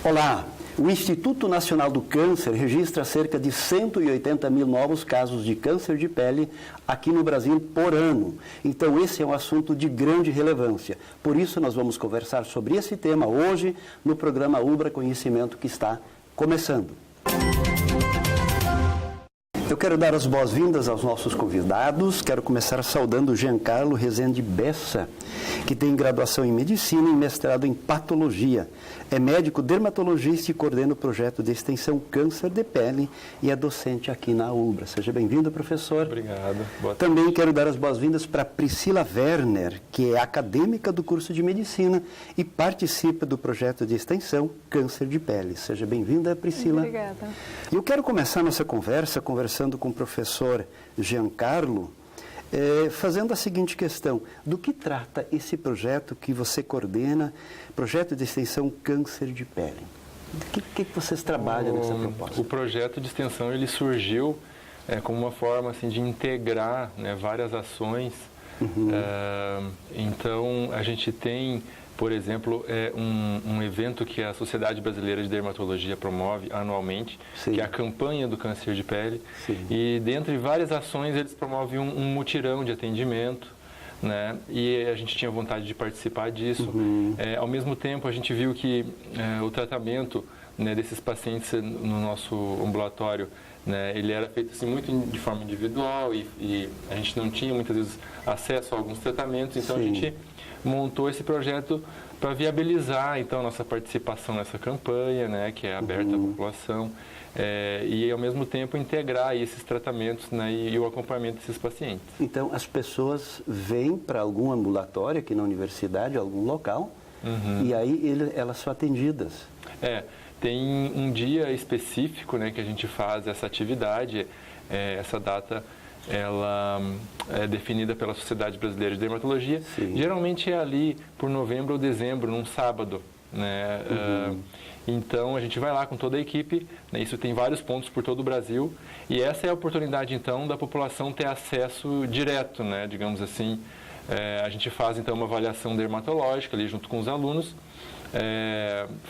Olá, o Instituto Nacional do Câncer registra cerca de 180 mil novos casos de câncer de pele aqui no Brasil por ano. Então, esse é um assunto de grande relevância. Por isso, nós vamos conversar sobre esse tema hoje no programa Ubra Conhecimento que está começando. Eu quero dar as boas-vindas aos nossos convidados. Quero começar saudando o Giancarlo Rezende Bessa, que tem graduação em Medicina e mestrado em Patologia. É médico dermatologista e coordena o projeto de extensão Câncer de Pele e é docente aqui na Ubra. Seja bem-vindo, professor. Obrigado. Boa tarde. Também quero dar as boas-vindas para Priscila Werner, que é acadêmica do curso de Medicina e participa do projeto de extensão Câncer de Pele. Seja bem-vinda, Priscila. Obrigada. Eu quero começar nossa conversa conversando com o professor Giancarlo, fazendo a seguinte questão: do que trata esse projeto que você coordena, projeto de extensão Câncer de Pele? O que vocês trabalham nessa proposta? O projeto de extensão ele surgiu como uma forma assim, de integrar, né, várias ações. Então, a gente tem, por exemplo, um evento que a Sociedade Brasileira de Dermatologia promove anualmente, Sim. que é a campanha do câncer de pele. Sim. E, dentre várias ações, eles promovem um mutirão de atendimento, né? E a gente tinha vontade de participar disso. Ao mesmo tempo, a gente viu que o tratamento, né, desses pacientes no nosso ambulatório, né, ele era feito assim, muito de forma individual e a gente não tinha muitas vezes acesso a alguns tratamentos, então Sim. a gente montou esse projeto para viabilizar então a nossa participação nessa campanha, né, que é aberta à população, e ao mesmo tempo integrar esses tratamentos, né, e o acompanhamento desses pacientes. Então, as pessoas vêm para algum ambulatório aqui na universidade, algum local, e aí elas são atendidas. Tem um dia específico, né, que a gente faz essa atividade, essa data ela é definida pela Sociedade Brasileira de Dermatologia. Sim. Geralmente é ali por novembro ou dezembro, num sábado, né? Então a gente vai lá com toda a equipe, né? Isso tem vários pontos por todo o Brasil e essa é a oportunidade então da população ter acesso direto, né, digamos assim. A gente faz então uma avaliação dermatológica ali junto com os alunos,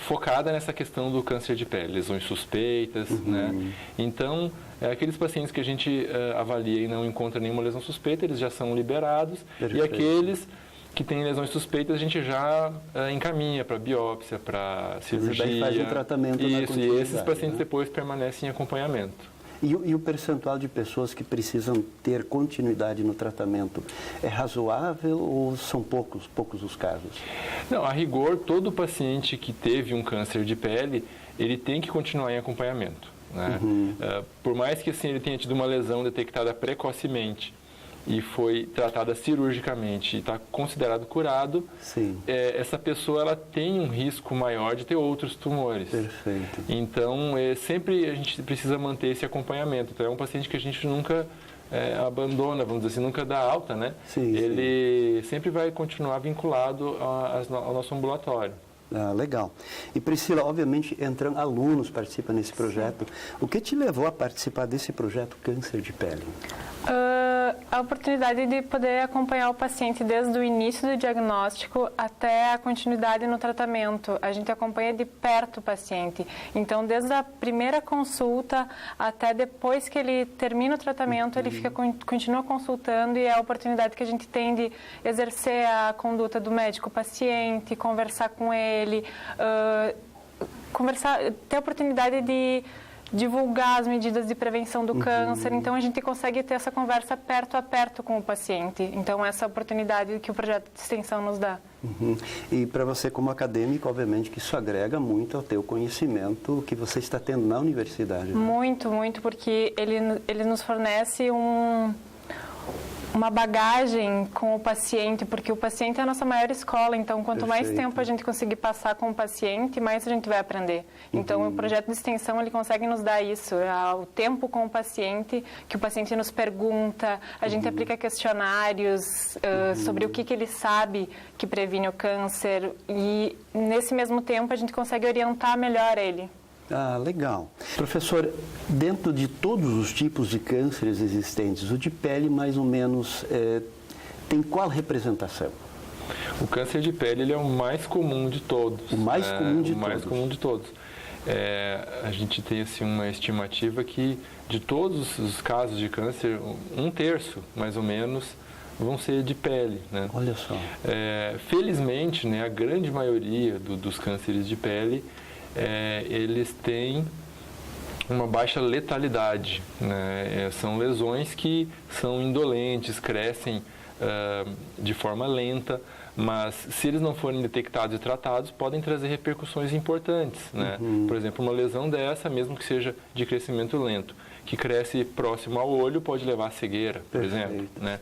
focada nessa questão do câncer de pele, lesões suspeitas, né? Então, aqueles pacientes que a gente avalia e não encontra nenhuma lesão suspeita, eles já são liberados. Perfeito. E aqueles que têm lesões suspeitas, a gente já encaminha para biópsia, para cirurgia. Daí faz um tratamento na Isso, e esses pacientes, né, depois permanecem em acompanhamento. E o percentual de pessoas que precisam ter continuidade no tratamento é razoável ou são poucos os casos? Não, a rigor, todo paciente que teve um câncer de pele, ele tem que continuar em acompanhamento, né? Por mais que assim, ele tenha tido uma lesão detectada precocemente e foi tratada cirurgicamente e está considerado curado, Sim. Essa pessoa ela tem um risco maior de ter outros tumores. Perfeito. Então, sempre a gente precisa manter esse acompanhamento. Então, é um paciente que a gente nunca abandona, vamos dizer assim, nunca dá alta, né? Sim, Ele sempre vai continuar vinculado ao nosso ambulatório. Ah, legal. E Priscila, obviamente, alunos participam nesse projeto. O que te levou a participar desse projeto Câncer de Pele? A oportunidade de poder acompanhar o paciente desde o início do diagnóstico até a continuidade no tratamento. A gente acompanha de perto o paciente. Então, desde a primeira consulta até depois que ele termina o tratamento, ele continua consultando e é a oportunidade que a gente tem de exercer a conduta do médico-paciente, conversar com ele, ter a oportunidade de divulgar as medidas de prevenção do câncer. Então, a gente consegue ter essa conversa perto a perto com o paciente. Então, essa oportunidade que o projeto de extensão nos dá. E para você, como acadêmico, obviamente que isso agrega muito ao teu conhecimento que você está tendo na universidade. Né? Muito, muito, porque ele nos fornece uma bagagem com o paciente, porque o paciente é a nossa maior escola, então quanto mais tempo a gente conseguir passar com o paciente, mais a gente vai aprender. Então o projeto de extensão ele consegue nos dar isso, o tempo com o paciente, que o paciente nos pergunta, a gente aplica questionários sobre o que ele sabe que previne o câncer e nesse mesmo tempo a gente consegue orientar melhor ele. Ah, legal. Professor, dentro de todos os tipos de cânceres existentes, o de pele mais ou menos tem qual representação? O câncer de pele ele é o mais comum de todos. O mais comum de o todos. mais comum de todos. A gente tem assim, uma estimativa que de todos os casos de câncer, 1/3, mais ou menos, vão ser de pele, né? Olha só. Felizmente, né, a grande maioria dos cânceres de pele, eles têm uma baixa letalidade, né? São lesões que são indolentes, crescem de forma lenta, mas se eles não forem detectados e tratados, podem trazer repercussões importantes, né? Por exemplo, uma lesão dessa, mesmo que seja de crescimento lento, que cresce próximo ao olho, pode levar à cegueira, por exemplo, né?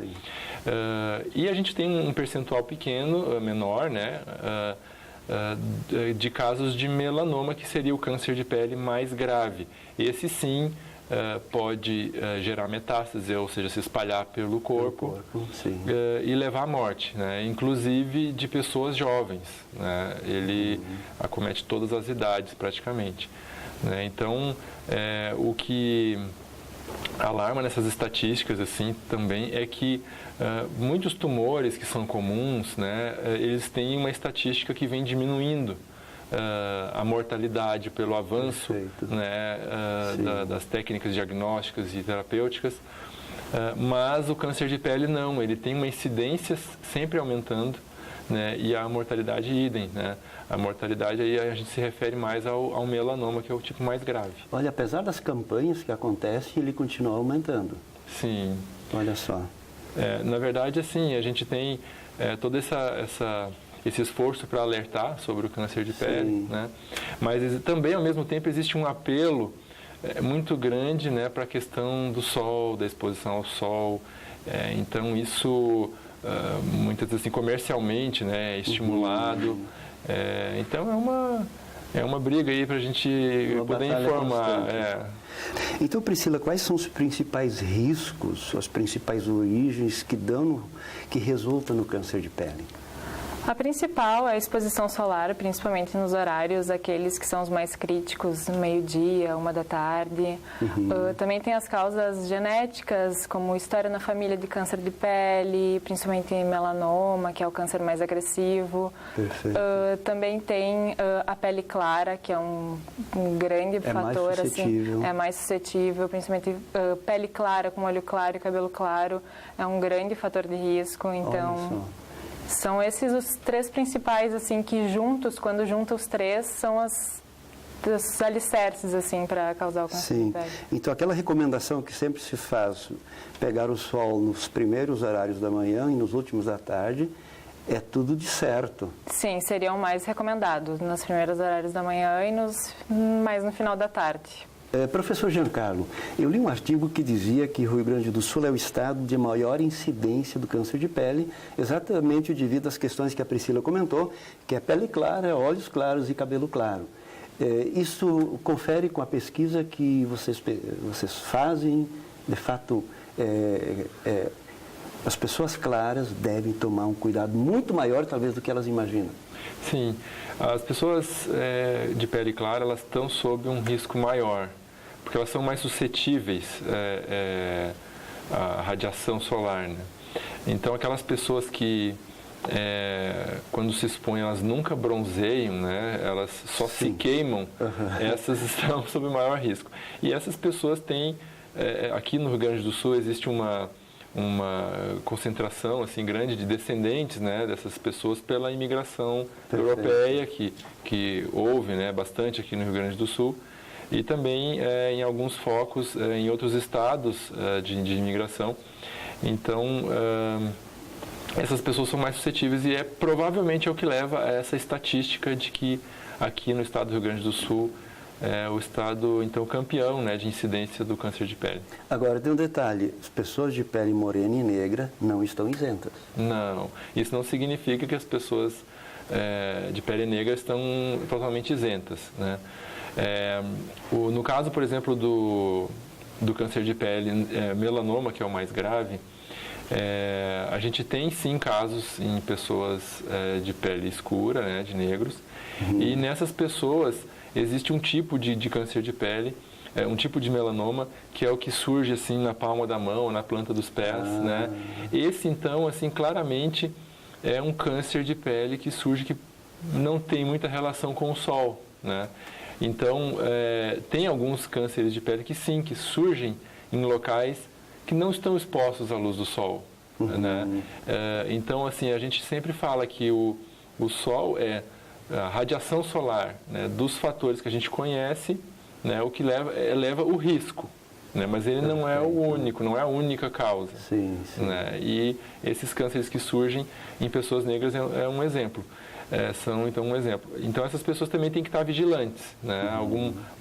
E a gente tem um percentual pequeno, menor, né? De casos de melanoma, que seria o câncer de pele mais grave. Esse sim pode gerar metástase, ou seja, se espalhar pelo corpo, e levar à morte, né? Inclusive de pessoas jovens, né? Ele acomete todas as idades praticamente, né? Então, o que alarma nessas estatísticas assim também é que muitos tumores que são comuns, né, eles têm uma estatística que vem diminuindo a mortalidade pelo avanço, né, das técnicas diagnósticas e terapêuticas, mas o câncer de pele não, ele tem uma incidência sempre aumentando, né, e a mortalidade idem, né? A mortalidade aí a gente se refere mais ao melanoma, que é o tipo mais grave. Olha, apesar das campanhas que acontecem, ele continua aumentando. Sim. Olha só. Na verdade, assim, a gente tem todo esse esforço para alertar sobre o câncer de pele, né? Mas também, ao mesmo tempo, existe um apelo muito grande, né, para a questão do sol, da exposição ao sol. Então, isso, muitas vezes, assim, comercialmente, né, é estimulado. Então, é uma briga aí para a gente poder informar. Então, Priscila, quais são os principais riscos, as principais origens que resultam no câncer de pele? A principal é a exposição solar, principalmente nos horários, aqueles que são os mais críticos, meio-dia, 1h. Também tem as causas genéticas, como história na família de câncer de pele, principalmente melanoma, que é o câncer mais agressivo. Também tem a pele clara, que é um grande fator, é mais suscetível, principalmente pele clara, com olho claro e cabelo claro, é um grande fator de risco. Então, são esses os 3 principais, assim, que juntos, quando juntam os 3, são os alicerces, assim, para causar o câncer de pele. Então, aquela recomendação que sempre se faz, pegar o sol nos primeiros horários da manhã e nos últimos da tarde, é tudo de certo. Sim, seriam mais recomendados nos primeiros horários da manhã e mais no final da tarde. Professor Giancarlo, eu li um artigo que dizia que Rio Grande do Sul é o estado de maior incidência do câncer de pele, exatamente devido às questões que a Priscila comentou, que é pele clara, olhos claros e cabelo claro. Isso confere com a pesquisa que vocês fazem, de fato, as pessoas claras devem tomar um cuidado muito maior, talvez, do que elas imaginam. Sim, as pessoas de pele clara, elas estão sob um risco maior, porque elas são mais suscetíveis à radiação solar, né? Então, aquelas pessoas que, quando se expõem, elas nunca bronzeiam, né? Elas só se queimam, essas estão sob maior risco. E essas pessoas têm, aqui no Rio Grande do Sul, existe uma concentração assim grande de descendentes, né, dessas pessoas pela imigração europeia que houve, né, bastante aqui no Rio Grande do Sul, e também em alguns focos em outros estados de imigração. Então, essas pessoas são mais suscetíveis e provavelmente é o que leva a essa estatística de que aqui no estado do Rio Grande do Sul o estado, então, campeão, né, de incidência do câncer de pele. Agora, tem um detalhe, as pessoas de pele morena e negra não estão isentas. Não, isso não significa que as pessoas de pele negra estão totalmente isentas, né? No caso, por exemplo, do câncer de pele, melanoma, que é o mais grave, a gente tem sim casos em pessoas de pele escura, né, de negros, e nessas pessoas existe um tipo de câncer de pele, um tipo de melanoma, que é o que surge assim na palma da mão, na planta dos pés, né? Esse, então, assim, claramente é um câncer de pele que surge, que não tem muita relação com o sol, né? Então, tem alguns cânceres de pele que sim, que surgem em locais que não estão expostos à luz do sol, né? Então, assim, a gente sempre fala que o sol é a radiação solar, né, dos fatores que a gente conhece, né, o que leva o risco, né, mas ele não é o único, não é a única causa. Sim, sim. Né? E esses cânceres que surgem em pessoas negras é um exemplo. São, então, um exemplo. Então, essas pessoas também têm que estar vigilantes, né?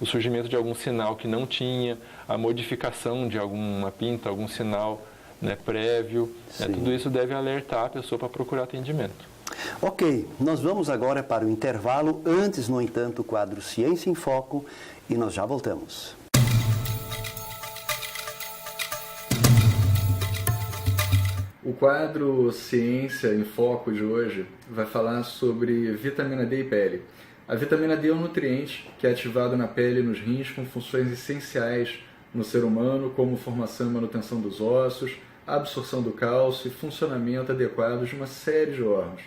O surgimento de algum sinal que não tinha, a modificação de alguma pinta, algum sinal, né, prévio, né? Tudo isso deve alertar a pessoa para procurar atendimento. Ok, nós vamos agora para o intervalo. Antes, no entanto, o quadro Ciência em Foco, e nós já voltamos. O quadro Ciência em Foco de hoje vai falar sobre vitamina D e pele. A vitamina D é um nutriente que é ativado na pele e nos rins com funções essenciais no ser humano, como formação e manutenção dos ossos, absorção do cálcio e funcionamento adequado de uma série de órgãos.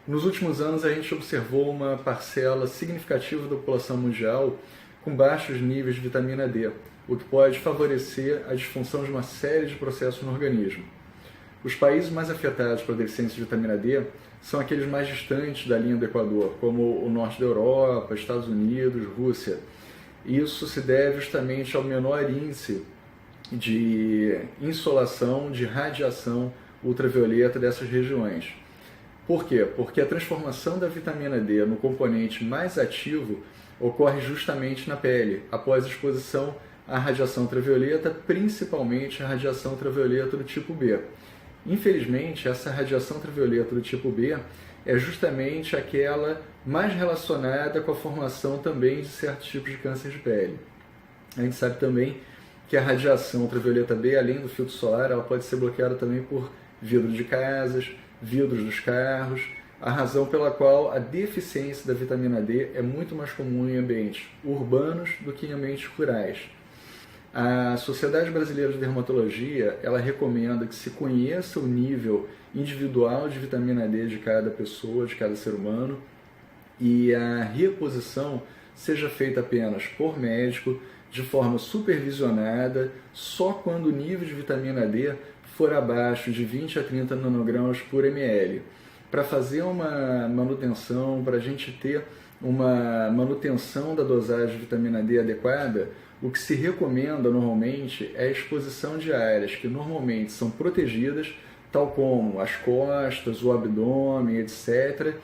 Nos últimos anos, a gente observou uma parcela significativa da população mundial com baixos níveis de vitamina D, o que pode favorecer a disfunção de uma série de processos no organismo. Os países mais afetados pela deficiência de vitamina D são aqueles mais distantes da linha do Equador, como o norte da Europa, Estados Unidos, Rússia. Isso se deve justamente ao menor índice de insolação, de radiação ultravioleta dessas regiões. Por quê? Porque a transformação da vitamina D no componente mais ativo ocorre justamente na pele, após a exposição à radiação ultravioleta, principalmente a radiação ultravioleta do tipo B. Infelizmente, essa radiação ultravioleta do tipo B é justamente aquela mais relacionada com a formação também de certos tipos de câncer de pele. A gente sabe também que a radiação ultravioleta B, além do filtro solar, ela pode ser bloqueada também por vidro de casas, vidros dos carros, a razão pela qual a deficiência da vitamina D é muito mais comum em ambientes urbanos do que em ambientes rurais. A Sociedade Brasileira de Dermatologia, ela recomenda que se conheça o nível individual de vitamina D de cada pessoa, de cada ser humano, e a reposição seja feita apenas por médico, de forma supervisionada, só quando o nível de vitamina D for abaixo de 20 a 30 nanogramas por ml. Para fazer uma manutenção, para a gente ter uma manutenção da dosagem de vitamina D adequada, o que se recomenda normalmente é a exposição de áreas que normalmente são protegidas, tal como as costas, o abdômen, etc.,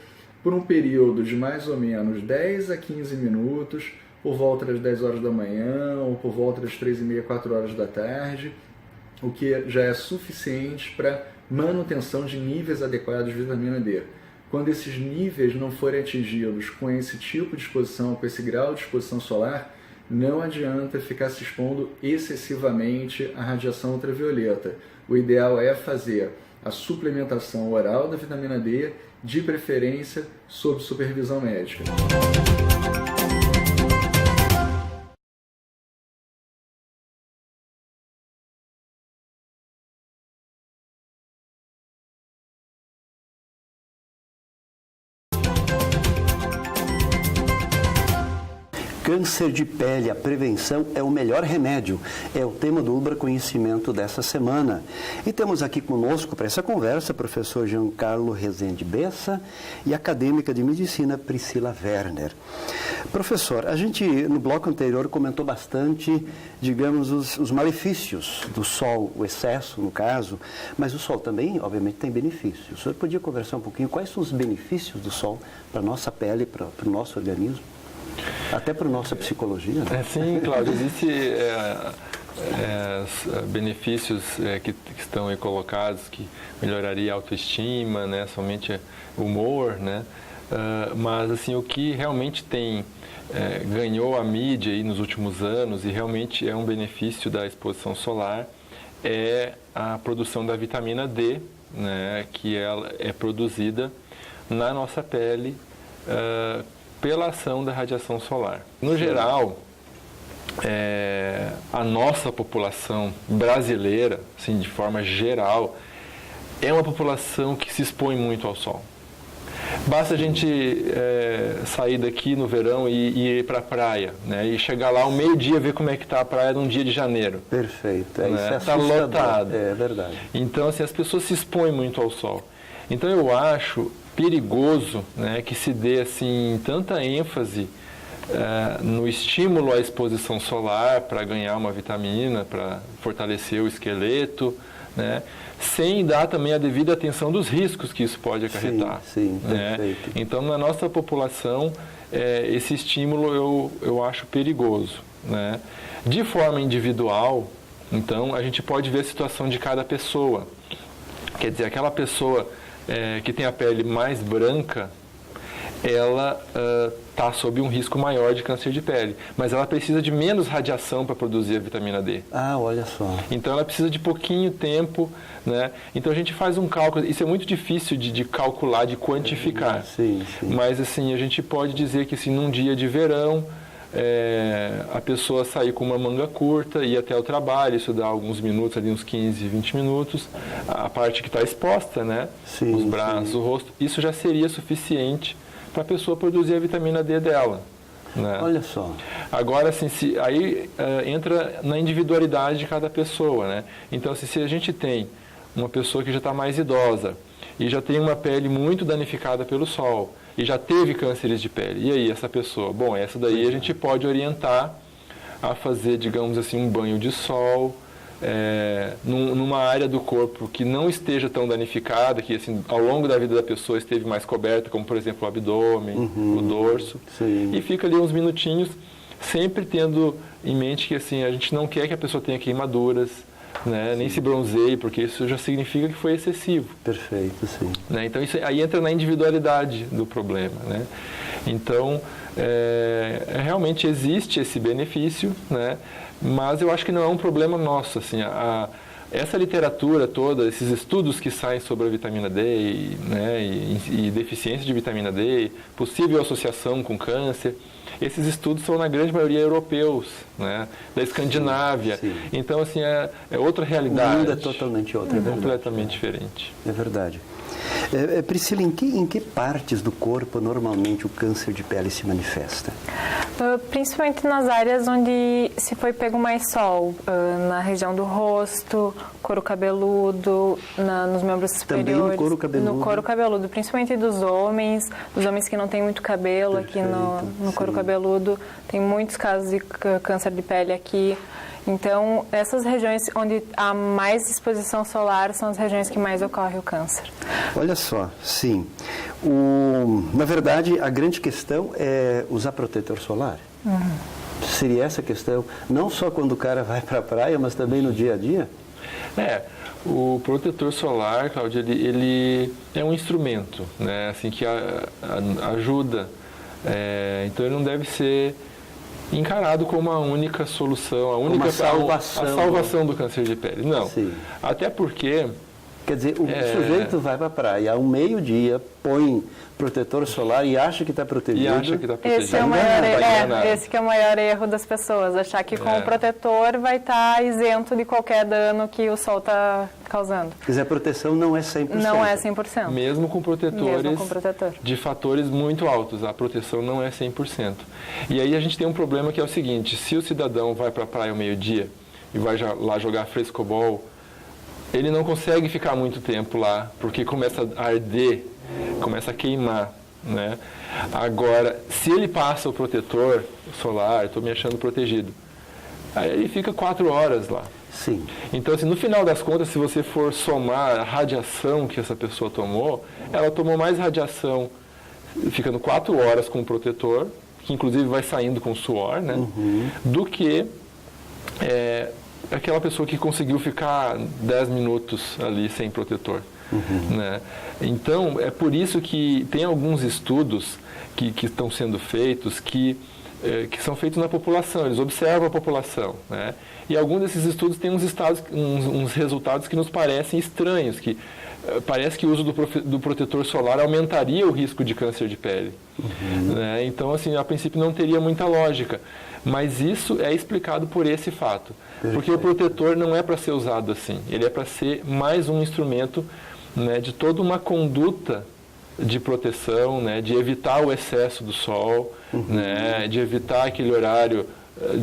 por um período de mais ou menos 10 a 15 minutos, por volta das 10 horas da manhã ou por volta das 3h30, 4 horas da tarde, o que já é suficiente para manutenção de níveis adequados de vitamina D. Quando esses níveis não forem atingidos com esse tipo de exposição, com esse grau de exposição solar, não adianta ficar se expondo excessivamente à radiação ultravioleta. O ideal é fazer a suplementação oral da vitamina D, de preferência sob supervisão médica. Câncer de pele, a prevenção é o melhor remédio. É o tema do Ubra Conhecimento dessa semana. E temos aqui conosco para essa conversa o professor Giancarlo Rezende Bessa e a acadêmica de medicina Priscila Werner. Professor, a gente no bloco anterior comentou bastante, digamos, os malefícios do sol, o excesso no caso, mas o sol também, obviamente, tem benefícios. O senhor podia conversar um pouquinho quais são os benefícios do sol para a nossa pele, para o nosso organismo? Até para a nossa psicologia, né? Sim, Cláudio, existem benefícios que estão aí colocados, que melhoraria a autoestima, né? Somente o humor, né? Mas assim, o que realmente ganhou a mídia aí nos últimos anos e realmente é um benefício da exposição solar é a produção da vitamina D, né? Que ela é produzida na nossa pele pela ação da radiação solar. No geral, a nossa população brasileira, assim, de forma geral, é uma população que se expõe muito ao sol. Basta a gente sair daqui no verão e ir para a praia, né? E chegar lá ao meio-dia, ver como é que está a praia num dia de janeiro. Perfeito. Né? Isso é Está assustador. lotado. É verdade. Então, assim, as pessoas se expõem muito ao sol. Então, eu acho perigoso, né, que se dê assim, tanta ênfase no estímulo à exposição solar para ganhar uma vitamina, para fortalecer o esqueleto, né, sem dar também a devida atenção dos riscos que isso pode acarretar. Sim, né? perfeito. Então, na nossa população, esse estímulo eu acho perigoso. Né? De forma individual, então, a gente pode ver a situação de cada pessoa. Quer dizer, aquela pessoa que tem a pele mais branca, ela está sob um risco maior de câncer de pele, mas ela precisa de menos radiação para produzir a vitamina D. Ah, olha só. Então ela precisa de pouquinho tempo, né? Então a gente faz um cálculo, isso é muito difícil de calcular, de quantificar. Sim. Mas assim, a gente pode dizer que assim, num dia de verão, a pessoa sair com uma manga curta, ir até o trabalho, isso dá alguns minutos, ali uns 15, 20 minutos, a parte que está exposta, né? Sim, os braços, o rosto, isso já seria suficiente para a pessoa produzir a vitamina D dela. Né? Olha só. Agora, assim, aí entra na individualidade de cada pessoa, né? Então, assim, se a gente tem uma pessoa que já está mais idosa e já tem uma pele muito danificada pelo sol e já teve cânceres de pele, e aí essa pessoa? Bom, essa daí a gente pode orientar a fazer, digamos assim, um banho de sol, numa área do corpo que não esteja tão danificada, que assim, ao longo da vida da pessoa esteve mais coberta, como por exemplo o abdômen, o dorso, Sim. e fica ali uns minutinhos, sempre tendo em mente que assim, a gente não quer que a pessoa tenha queimaduras, né, nem se bronzeie, porque isso já significa que foi excessivo. Perfeito, sim. Né? Então isso aí entra na individualidade do problema. Né? Então, realmente existe esse benefício, né? Mas eu acho que não é um problema nosso. Assim, essa literatura toda, esses estudos que saem sobre a vitamina D, né, e deficiência de vitamina D, possível associação com câncer, esses estudos são na grande maioria europeus, né, da Escandinávia. Sim. Então, assim, é outra realidade. O mundo é totalmente outra, é verdade. Completamente diferente. É verdade. Priscila, em que partes do corpo normalmente o câncer de pele se manifesta? Principalmente nas áreas onde se foi pego mais sol, na região do rosto, couro cabeludo, nos membros superiores. Também no couro cabeludo? No couro cabeludo, principalmente dos homens que não têm muito cabelo. Perfeito, aqui no couro cabeludo. Tem muitos casos de câncer de pele aqui. Então, essas regiões onde há mais exposição solar são as regiões que mais ocorre o câncer. Olha só, sim. Na verdade, a grande questão é usar protetor solar. Seria essa a questão? Não só quando o cara vai para a praia, mas também no dia a dia? O protetor solar, Cláudia, ele é um instrumento, né, assim, que ajuda. Então, ele não deve ser encarado como a única solução, a salvação do câncer de pele. Não. Sim. Até porque... Quer dizer, o sujeito vai para a praia ao meio-dia, põe protetor solar e acha que está protegido. Esse é o maior erro das pessoas, achar que com o protetor vai estar isento de qualquer dano que o sol está causando. Quer dizer, a proteção não é 100%. Não é 100%. Mesmo com protetores de fatores muito altos, a proteção não é 100%. E aí a gente tem um problema que é o seguinte, se o cidadão vai para a praia ao meio-dia e vai lá jogar frescobol, ele não consegue ficar muito tempo lá, porque começa a arder, começa a queimar, né? Agora, se ele passa o protetor solar, estou me achando protegido, aí ele fica 4 horas lá. Sim. Então, assim, no final das contas, se você for somar a radiação que essa pessoa tomou, ela tomou mais radiação ficando 4 horas com o protetor, que inclusive vai saindo com suor, né? Do que... aquela pessoa que conseguiu ficar 10 minutos ali sem protetor. Né? Então, é por isso que tem alguns estudos que estão sendo feitos que são feitos na população, eles observam a população. Né? E alguns desses estudos têm uns resultados que nos parecem estranhos, que parece que o uso do protetor solar aumentaria o risco de câncer de pele. Né? Então, assim, a princípio não teria muita lógica. Mas isso é explicado por esse fato. Perfeito. Porque o protetor não é para ser usado assim. Ele é para ser mais um instrumento né, de toda uma conduta de proteção, né, de evitar o excesso do sol, né, de evitar aquele horário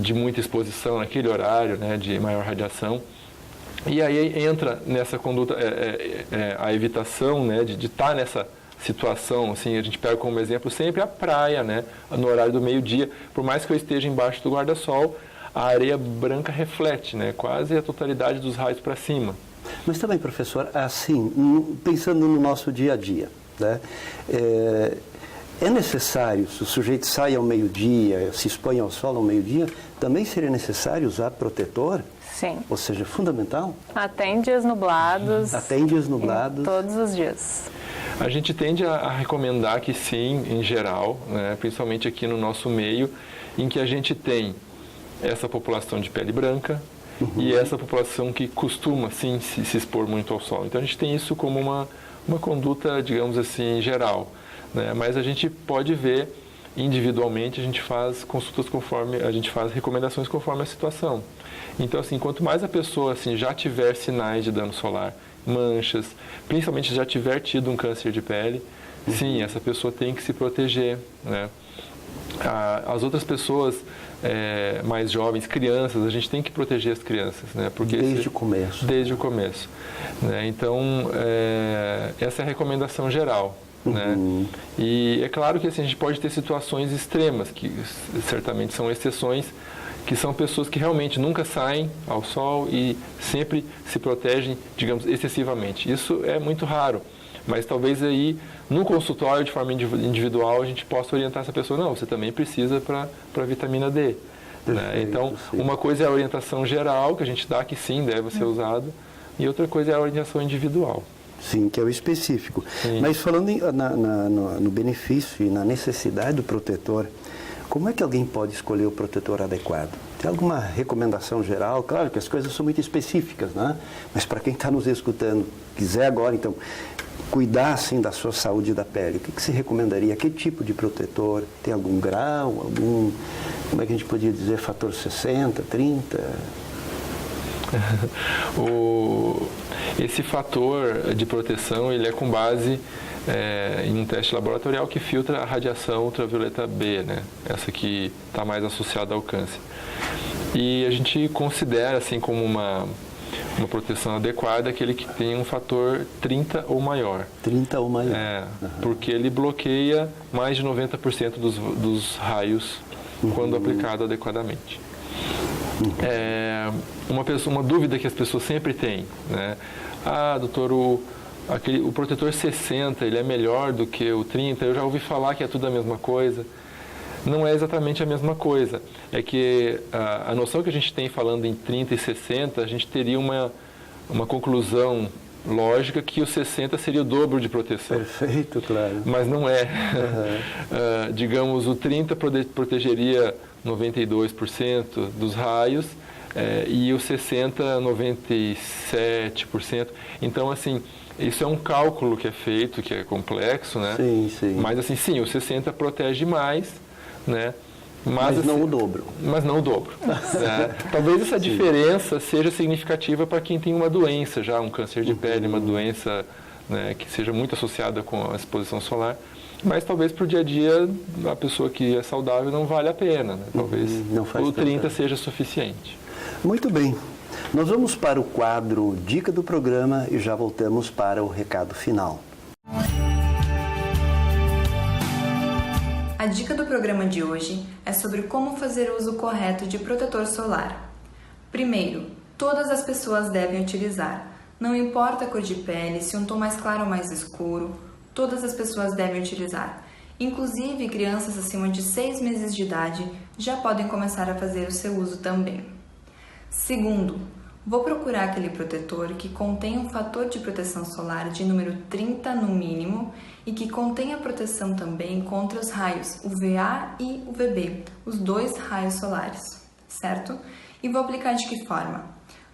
de muita exposição, naquele horário, né, de maior radiação. E aí entra nessa conduta a evitação, né, de estar nessa situação, assim, a gente pega como exemplo sempre a praia, né, no horário do meio-dia. Por mais que eu esteja embaixo do guarda-sol, a areia branca reflete, né, quase a totalidade dos raios para cima. Mas também, professor, assim, pensando no nosso dia a dia, né, é necessário, se o sujeito sai ao meio-dia, se expõe ao sol ao meio-dia, também seria necessário usar protetor? Sim. Ou seja, fundamental? Até em dias nublados. Até em dias nublados. Todos os dias. A gente tende a recomendar que sim, em geral, né, principalmente aqui no nosso meio, em que a gente tem essa população de pele branca e essa população que costuma, sim, se expor muito ao sol. Então, a gente tem isso como uma conduta, digamos assim, geral. Né? Mas a gente pode ver individualmente, a gente faz consultas conforme, a gente faz recomendações conforme a situação. Então, assim, quanto mais a pessoa assim, já tiver sinais de dano solar, manchas, principalmente já tiver tido um câncer de pele, sim, essa pessoa tem que se proteger, né? As outras pessoas mais jovens, crianças, a gente tem que proteger as crianças, né? Porque desde o começo. Desde o começo. Né? Então, essa é a recomendação geral. Né? E é claro que assim, a gente pode ter situações extremas, que certamente são exceções, que são pessoas que realmente nunca saem ao sol e sempre se protegem, digamos, excessivamente. Isso é muito raro, mas talvez aí no consultório, de forma individual, a gente possa orientar essa pessoa, não, você também precisa para vitamina D. Né? Então, sim. Uma coisa é a orientação geral, que a gente dá, que sim, deve ser usado, e outra coisa é a orientação individual. Sim, que é o específico. Sim. Mas falando no benefício e na necessidade do protetor, como é que alguém pode escolher o protetor adequado? Tem alguma recomendação geral? Claro que as coisas são muito específicas, né? Mas para quem está nos escutando, quiser agora, então, cuidar assim da sua saúde da pele, o que se recomendaria? Que tipo de protetor? Tem algum grau? Como é que a gente podia dizer? Fator 60, 30? Esse fator de proteção, ele é com base em um teste laboratorial que filtra a radiação ultravioleta B, né? Essa que está mais associada ao câncer. E a gente considera assim como uma proteção adequada aquele que tem um fator 30 ou maior. 30 ou maior. Porque ele bloqueia mais de 90% dos raios quando aplicado adequadamente. Uma dúvida que as pessoas sempre têm, né? Doutor, o protetor 60, ele é melhor do que o 30? Eu já ouvi falar que é tudo a mesma coisa. Não é exatamente a mesma coisa. É que a noção que a gente tem falando em 30 e 60, a gente teria uma conclusão lógica que o 60 seria o dobro de proteção. Perfeito, claro. Mas não é. Digamos, o 30 protegeria 92% dos raios e o 60, 97%. Então, assim, isso é um cálculo que é feito, que é complexo, né? Sim, sim. Mas, assim, sim, o 60 protege mais, né? Mas assim, não o dobro. Mas não o dobro. Né? Talvez essa diferença seja significativa para quem tem uma doença já, um câncer de pele, uma doença, né, que seja muito associada com a exposição solar. Mas talvez para o dia a dia, a pessoa que é saudável não vale a pena. Né? Talvez o 30 seja suficiente. Muito bem. Nós vamos para o quadro Dica do Programa e já voltamos para o recado final. A dica do programa de hoje é sobre como fazer uso correto de protetor solar. Primeiro, todas as pessoas devem utilizar. Não importa a cor de pele, se um tom mais claro ou mais escuro, todas as pessoas devem utilizar. Inclusive, crianças acima de 6 meses de idade já podem começar a fazer o seu uso também. Segundo, vou procurar aquele protetor que contém um fator de proteção solar de número 30 no mínimo e que contenha proteção também contra os raios UVA e UVB, os 2 raios solares, certo? E vou aplicar de que forma?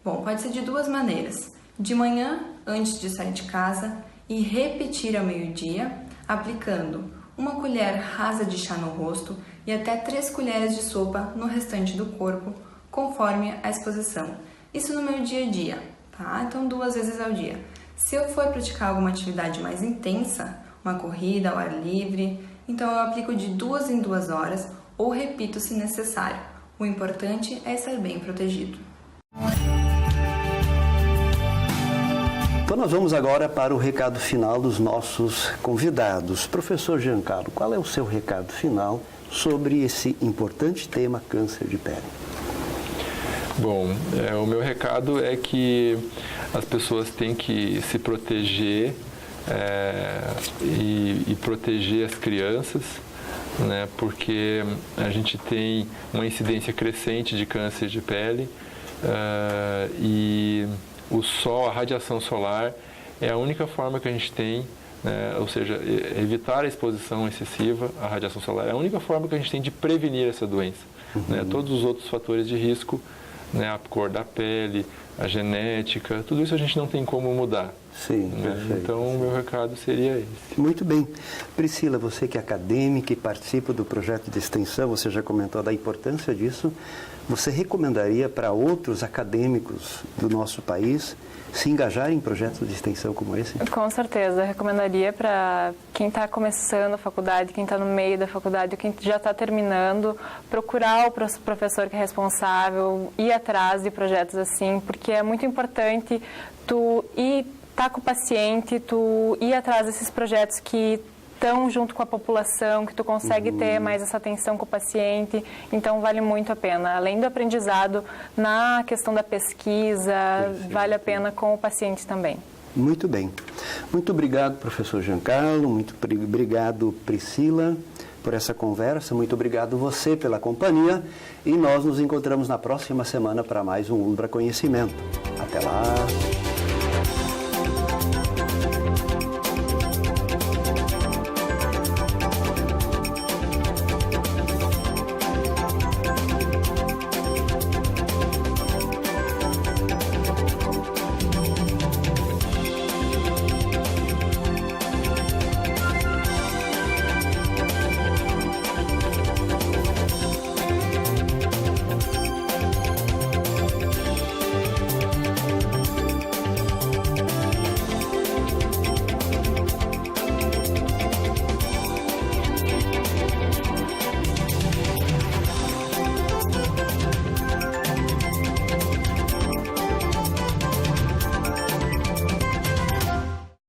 Bom, pode ser de 2 maneiras. De manhã, antes de sair de casa, e repetir ao meio-dia, aplicando 1 colher rasa de chá no rosto e até 3 colheres de sopa no restante do corpo, conforme a exposição. Isso no meu dia a dia, tá? Então 2 vezes ao dia. Se eu for praticar alguma atividade mais intensa, uma corrida ao ar livre, então eu aplico de 2 em 2 horas ou repito se necessário. O importante é estar bem protegido. Então nós vamos agora para o recado final dos nossos convidados. Professor Giancarlo, qual é o seu recado final sobre esse importante tema câncer de pele? Bom, o meu recado é que as pessoas têm que se proteger e proteger as crianças, né, porque a gente tem uma incidência crescente de câncer de pele e o sol, a radiação solar é a única forma que a gente tem, né, ou seja, evitar a exposição excessiva à radiação solar é a única forma que a gente tem de prevenir essa doença. Né, todos os outros fatores de risco, né, a cor da pele, a genética, tudo isso a gente não tem como mudar. Sim, né? Então, o meu recado seria esse. Muito bem. Priscila, você que é acadêmica e participa do projeto de extensão, você já comentou da importância disso, você recomendaria para outros acadêmicos do nosso país se engajarem em projetos de extensão como esse? Com certeza, eu recomendaria para quem está começando a faculdade, quem está no meio da faculdade, quem já está terminando, procurar o professor que é responsável, ir atrás de projetos assim, porque é muito importante tu estar com o paciente, tu ir atrás desses projetos que estão junto com a população, que tu consegue ter mais essa atenção com o paciente, então vale muito a pena. Além do aprendizado na questão da pesquisa, vale a pena com o paciente também. Muito bem. Muito obrigado, professor Giancarlo, muito obrigado, Priscila, por essa conversa, muito obrigado você pela companhia e nós nos encontramos na próxima semana para mais um Ultra Conhecimento. Até lá!